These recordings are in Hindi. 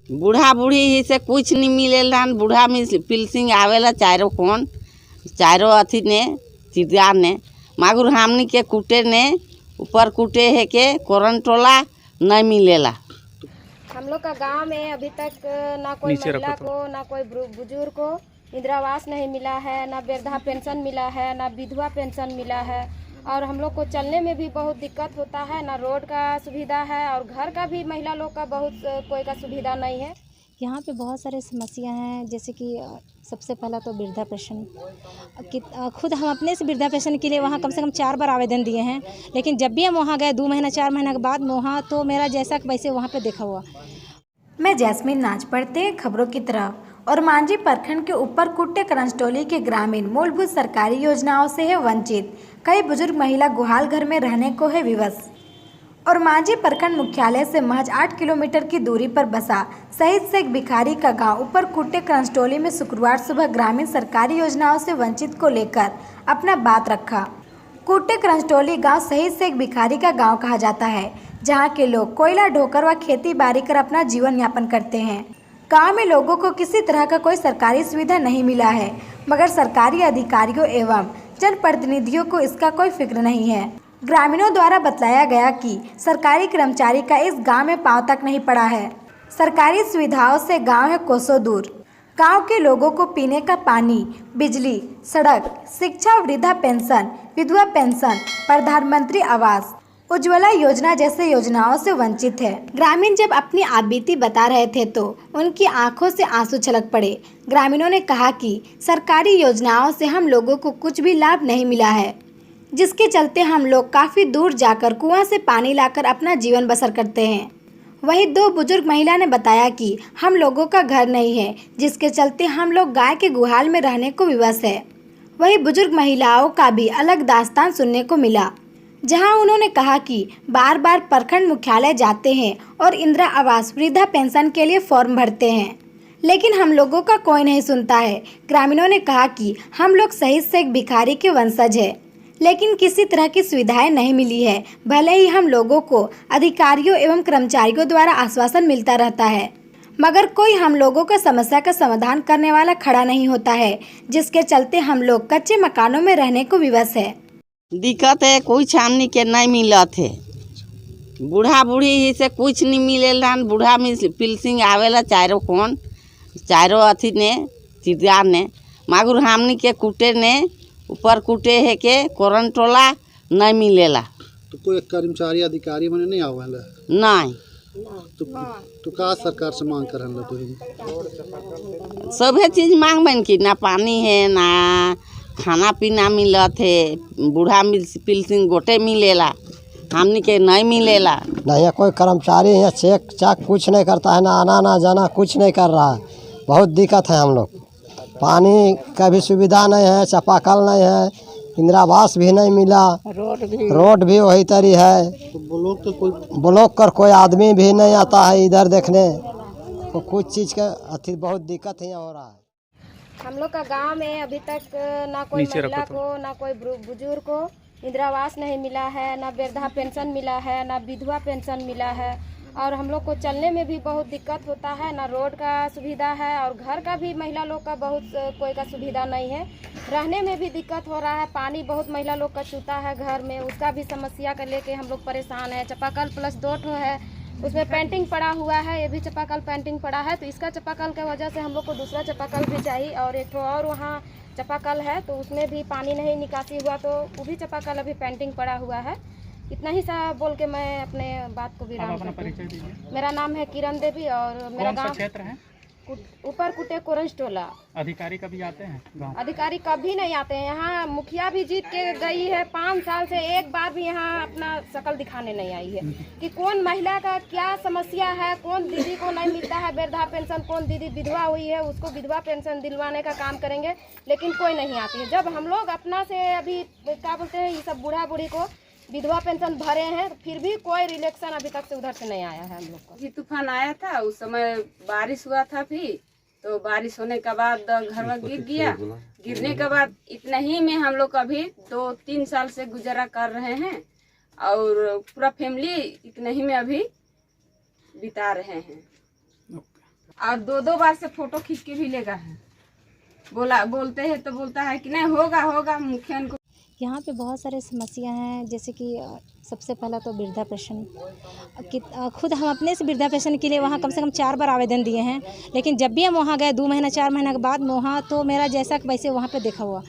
बूढ़ा बूढ़ी ही से कुछ नहीं मिलेला। बूढ़ा में पिलसिंग आवेला चारों अथी ने चिड़िया ने मागुर हमनी के कुटे ने ऊपर कुटे है के कोरन टोला नहीं मिलेला। हम लोग का गांव में अभी तक ना कोई महिला को ना कोई बुजुर्ग को इंदिरा आवास नहीं मिला है, ना वृद्धा पेंशन मिला है, ना विधवा पेंशन मिला है। और हम लोग को चलने में भी बहुत दिक्कत होता है, ना रोड का सुविधा है और घर का भी महिला लोग का बहुत कोई का सुविधा नहीं है। यहाँ पे बहुत सारे समस्या हैं, जैसे कि सबसे पहला तो वृद्धा पेंशन कि खुद हम अपने से वृद्धा पेंशन के लिए वहाँ कम से कम 4 बार आवेदन दिए हैं, लेकिन जब भी हम वहाँ गए 2 महीना 4 महीना के बाद वहाँ तो मेरा जैसा वैसे वहाँ पे देखा हुआ। मैं जैस्मिन नाच पढ़ते खबरों की तरफ। और मांझी प्रखंड के ऊपर कुट्टे करंजटोली के ग्रामीण मूलभूत सरकारी योजनाओं से है वंचित। कई बुजुर्ग महिला गुहाल घर में रहने को है विवश। और मांझी प्रखंड मुख्यालय से महज 8 किलोमीटर की दूरी पर बसा शहीद शेख भिखारी का गांव ऊपर कुट्टे करंजटोली में शुक्रवार सुबह ग्रामीण सरकारी योजनाओं से वंचित को लेकर अपना बात रखा। कुट्टे करंजटोली गांव शहीद शेख भिखारी का गांव कहा जाता है, जहां के लोग कोयला ढोकर व खेती बाड़ी कर अपना जीवन यापन करते हैं। गांव में लोगों को किसी तरह का कोई सरकारी सुविधा नहीं मिला है, मगर सरकारी अधिकारियों एवं जनप्रतिनिधियों को इसका कोई फिक्र नहीं है। ग्रामीणों द्वारा बतलाया गया कि सरकारी कर्मचारी का इस गांव में पांव तक नहीं पड़ा है। सरकारी सुविधाओं से गांव है कोसों दूर। गांव के लोगों को पीने का पानी, बिजली, सड़क, शिक्षा, वृद्धा पेंशन, विधवा पेंशन, प्रधानमंत्री आवास, उज्ज्वला योजना जैसे योजनाओं से वंचित है। ग्रामीण जब अपनी आपबीती बता रहे थे तो उनकी आंखों से आंसू छलक पड़े। ग्रामीणों ने कहा कि सरकारी योजनाओं से हम लोगों को कुछ भी लाभ नहीं मिला है, जिसके चलते हम लोग काफ़ी दूर जाकर कुआं से पानी लाकर अपना जीवन बसर करते हैं। वहीं 2 बुजुर्ग महिला ने बताया कि हम लोगों का घर नहीं है, जिसके चलते हम लोग गाय के गुहाल में रहने को विवश है। वहीं बुजुर्ग महिलाओं का भी अलग दास्तान सुनने को मिला, जहां उन्होंने कहा कि बार बार प्रखंड मुख्यालय जाते हैं और इंदिरा आवास वृद्धा पेंशन के लिए फॉर्म भरते हैं, लेकिन हम लोगों का कोई नहीं सुनता है। ग्रामीणों ने कहा कि हम लोग शहीद शेख भिखारी के वंशज है, लेकिन किसी तरह की सुविधाएं नहीं मिली है। भले ही हम लोगों को अधिकारियों एवं कर्मचारियों द्वारा आश्वासन मिलता रहता है, मगर कोई हम लोगों का समस्या का समाधान करने वाला खड़ा नहीं होता है, जिसके चलते हम लोग कच्चे मकानों में रहने को विवश है। दिक्कत है, कोई छामनी के नहीं मिलत है। बूढ़ा बूढ़ी ही से कुछ नहीं मिलेला। बूढ़ा में पिलसिंग आवेला चारों अथी ने चिड़िया ने मागुर हमनी के कुटे ने ऊपर कुटे है के कोरन टोला नहीं मिलेला। तो कोई कर्मचारी अधिकारी मने नहीं आवेला? नहीं। तो का सरकार से मांग करन ला? तो सभे चीज मांग बन की ना पानी है, ना खाना पीना मिलत है। बूढ़ा पिलसिंग गोटे मिलेला, हमनी के नहीं मिलेला। नहीं, कोई कर्मचारी यहाँ चेक चाक कुछ नहीं करता है, ना आना ना जाना कुछ नहीं कर रहा है। बहुत दिक्कत है हम लोग। पानी का भी सुविधा नहीं है, चापाकल नहीं है, इंदिरा आवास भी नहीं मिला, रोड भी वही तरी है। तो ब्लॉक कर कोई आदमी भी नहीं आता है इधर देखने, तो कुछ चीज़ का अति बहुत दिक्कत ही हो रहा है। हम लोग का गांव में अभी तक ना कोई महिला को ना कोई बुजुर्ग को इंदिरा आवास नहीं मिला है, ना वृद्धा पेंशन मिला है, ना विधवा पेंशन मिला है। और हम लोग को चलने में भी बहुत दिक्कत होता है, ना रोड का सुविधा है और घर का भी महिला लोग का बहुत कोई का सुविधा नहीं है। रहने में भी दिक्कत हो रहा है। पानी बहुत महिला लोग का चूता है घर में, उसका भी समस्या का लेके हम लोग परेशान है। चापाकल प्लस 2 ठो है, उसमें पेंटिंग पड़ा हुआ है, ये भी चापाकल पेंटिंग पड़ा है, तो इसका चापाकल की वजह से हम लोग को दूसरा चापाकल भी चाहिए। और एक ठो और वहाँ चापाकल है, तो उसमें भी पानी नहीं निकासी हुआ, तो वो भी चापाकल अभी पेंटिंग पड़ा हुआ है। इतना ही सा बोल के मैं अपने बात को विराम करती हूँ। मेरा नाम है किरण देवी और मेरा गाँव क्षेत्र है ऊपर कुटे करंजटोला। अधिकारी कभी आते हैं गाँव? अधिकारी कभी नहीं आते हैं। यहाँ मुखिया भी जीत के गई है, 5 साल से एक बार भी यहाँ अपना शकल दिखाने नहीं आई है कि कौन महिला का क्या समस्या है, कौन दीदी को नहीं मिलता है वृद्धा पेंशन, कौन दीदी विधवा हुई है उसको विधवा पेंशन दिलवाने का काम करेंगे, लेकिन कोई नहीं आती है। जब हम लोग अपना से अभी क्या बोलते हैं, ये सब बूढ़ा बूढ़ी को विधवा पेंशन भरे हैं, फिर भी कोई रिलेक्शन अभी तक से उधर से नहीं आया है हम लोग को। जी तूफान आया था, उस समय बारिश हुआ था, फिर तो बारिश होने के बाद घर में गिर गया। गिरने के बाद इतना ही में हम लोग अभी 2-3 साल से गुजारा कर रहे हैं और पूरा फैमिली इतना ही में अभी बिता रहे हैं। और 2 बार से फोटो खींच के भी लेगा है। बोलते हैं तो बोलता है कि नहीं होगा मुखिया को। यहाँ पे बहुत सारे समस्या हैं, जैसे कि सबसे पहला तो वृद्धा पेंशन कि खुद हम अपने से वृद्धा पेंशन के लिए वहाँ कम से कम 4 बार आवेदन दिए हैं, लेकिन जब भी हम वहाँ गए 2 महीना 4 महीना के बाद वहाँ तो मेरा जैसा कि वैसे वहाँ पे देखा हुआ,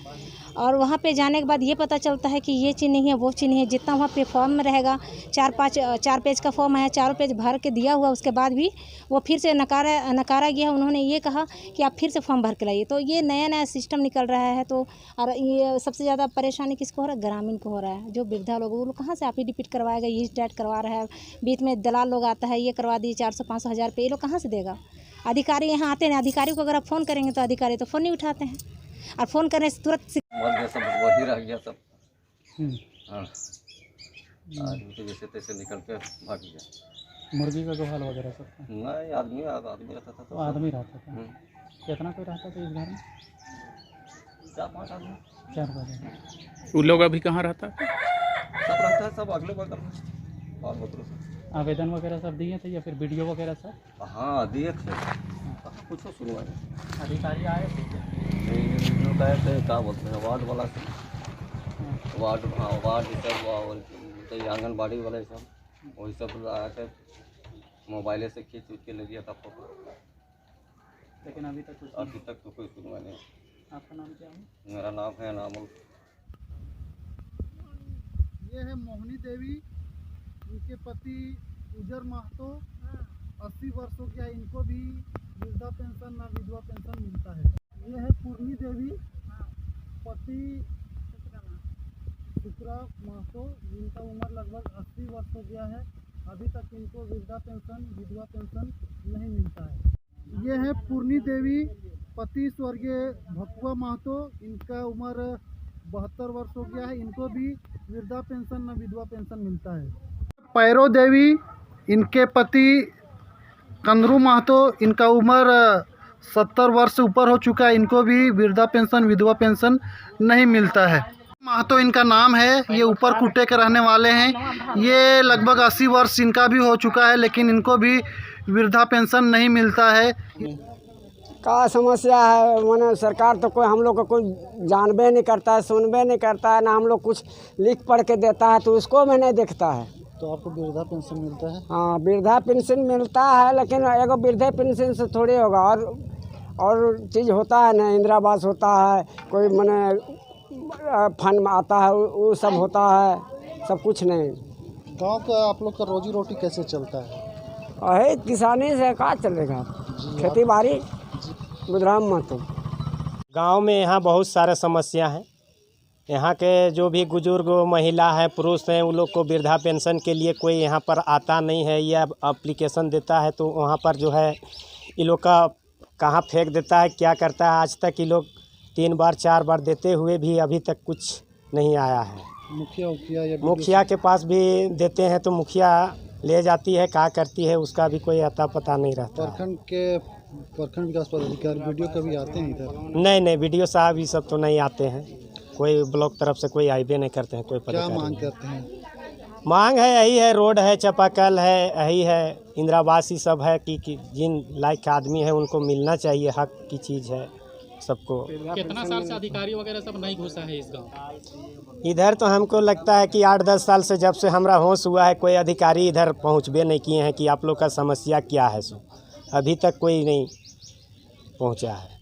और वहाँ पे जाने के बाद ये पता चलता है कि ये चीज़ नहीं है वो चीज़ नहीं है। जितना वहाँ पे फॉर्म में रहेगा 4 पेज का फॉर्म है, 4 पेज भर के दिया हुआ, उसके बाद भी वो फिर से नकारा गया। उन्होंने ये कहा कि आप फिर से फॉर्म भर के लाइए। तो ये नया सिस्टम निकल रहा है। तो और ये सबसे ज़्यादा परेशानी किसको हो रहा है? ग्रामीण को हो रहा है। जो वृद्धा लोग, वो लोग कहाँ से एफिडेविट करवाएगा? ये डेट करवा रहा है, बीच में दलाल लोग आता है, ये करवा दी 400-500 हज़ार रुपये, ये लोग कहाँ से देगा? अधिकारी यहाँ आते हैं, अधिकारी को अगर आप फ़ोन करेंगे तो अधिकारी तो फ़ोन नहीं उठाते हैं, और फ़ोन करने से तुरंत सब वही रह गया सब। हाँ, आदमी तो जैसे तैसे निकल के भाग गया। मुर्गी का गोहाल वगैरह सब था? नहीं, आदमी रहता था। तो आदमी रहता था। कितना कोई रहता था इस घर में? 4-5 आदमी। 4 बजे। वो लोग अभी कहाँ रहता? सब रहता है, सब अगले बगल और बगल से। आवेदन वगैरह सब दिए थे या फिर वीडियो वगैरह सब? हाँ, दिए थे। कुछ सुनवाई अधिकारी आए थे गए थे, क्या बोलते हैं, वार्ड वाला से, वार्ड सब और आंगनबाड़ी वाले सब, वही सब आए थे, मोबाइले से खींच के ले लिया था फोटो। लेकिन अभी तक तो कोई सुनवाई नहीं। आपका नाम क्या है? मेरा नाम है नामुल। ये है मोहनी देवी, इनके पति उजर महतो 80 वर्ष हो गया, इनको भी वृद्धा पेंशन ना विधवा पेंशन मिलता है। ये है पूर्णी देवी, पति शुक्रा महतो, जिनका उम्र लगभग 80 वर्ष हो गया है, अभी तक इनको वृद्धा पेंशन विधवा पेंशन नहीं मिलता है। ये है पूर्णी देवी, पति स्वर्गीय भकुआ महतो, इनका उम्र 72 वर्ष हो गया है, इनको भी वृद्धा पेंशन न विधवा पेंशन मिलता है। पैरो देवी, इनके पति कंदरू महतो, इनका उम्र 70 वर्ष से ऊपर हो चुका है, इनको भी वृद्धा पेंशन विधवा पेंशन नहीं मिलता है। महतो इनका नाम है, ये ऊपर कुटे के रहने वाले हैं, ये लगभग 80 वर्ष इनका भी हो चुका है, लेकिन इनको भी वृद्धा पेंशन नहीं मिलता है। का समस्या है? मैंने सरकार तो कोई हम लोग को कोई जानबे नहीं करता है, सुनबे नहीं करता है, ना हम लोग कुछ लिख पढ़ के देता है तो उसको में नहीं देखता है। तो आपको वृद्धा पेंशन मिलता है? हाँ, वृद्धा पेंशन मिलता है, लेकिन एगो वृद्धा पेंशन से थोड़ी होगा, और चीज़ होता है ना, इंदिरा आवास होता है, कोई मैंने फंड आता है, वो सब होता है, सब कुछ नहीं। गांव का आप लोग का रोजी रोटी कैसे चलता है? अरे किसानी से का चलेगा, खेती बाड़ी। बुधराम महतो। गांव में यहाँ बहुत सारे समस्या हैं। यहाँ के जो भी बुजुर्ग महिला है, पुरुष हैं, उन लोग को वृद्धा पेंशन के लिए कोई यहाँ पर आता नहीं है, या एप्लीकेशन देता है तो वहाँ पर जो है ये लोग का कहाँ फेंक देता है, क्या करता है। आज तक ये लोग 3 बार 4 बार देते हुए भी अभी तक कुछ नहीं आया है। मुखिया के पास भी देते हैं तो मुखिया ले जाती है, क्या करती है उसका भी कोई अता पता नहीं रहता। प्रखंड विकास पदाधिकारी वीडियो कभी आते हैं इधर? नहीं, वीडियो साहब ये सब तो नहीं आते हैं, कोई ब्लॉक तरफ से कोई आईबे नहीं करते हैं। कोई क्या मांग करते हैं? मांग है यही है, रोड है, चापाकल है, यही है, इंदिरा आवास ही सब है कि जिन लायक आदमी है उनको मिलना चाहिए, हक की चीज़ है सबको। कितना साल से अधिकारी वगैरह सब नहीं घुसा है इस गाँव? इधर तो हमको लगता है कि 8-10 साल से जब से हमारा होश हुआ है, कोई अधिकारी इधर पहुँचबे नहीं किए हैं कि आप लोग का समस्या क्या है। सो अभी तक कोई नहीं पहुँचा है।